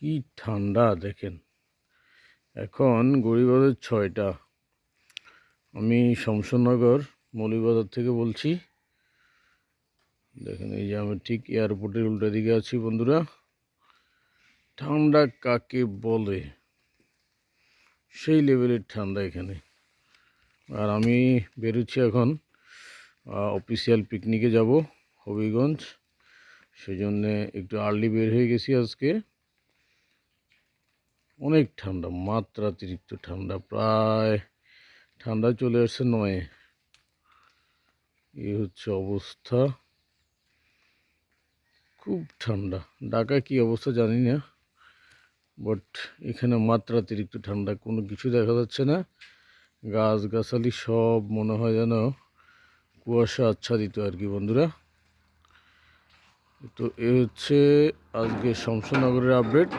কি ঠান্ডা দেখেন। এখন গড়িবাজার 6টা। আমি শমশেরনগর মৌলভীবাজার থেকে বলছি। দেখেন এই যে আমি ঠিক এয়ারপোর্টের উল্টা দিকে আছি বন্ধুরা। ঠান্ডা কাকে বলে, সেই লেভেলের ঠান্ডা এখানে। আর আমি বেরোচ্ছি এখন অফিসিয়াল পিকনিকে যাব হবিগঞ্জ। সেই জন্যে একটু আর্লি বের হয়ে গেছি আজকে। অনেক ঠান্ডা, মাত্রাতিরিক্ত ঠান্ডা, প্রায় ঠান্ডা চলে আসছে 9-এ। এই হচ্ছে অবস্থা, খুব ঠান্ডা। ঢাকা কি অবস্থা জানি না, বাট এখানে মাত্রাতিরিক্ত ঠান্ডা, কোনো কিছু দেখা যাচ্ছে না। গাছগাছালি সব মনে হয় যেন কুয়াশা আচ্ছাদিত আর কি বন্ধুরা। তো এ হচ্ছে আজকে শমশেরনগরের আপডেট।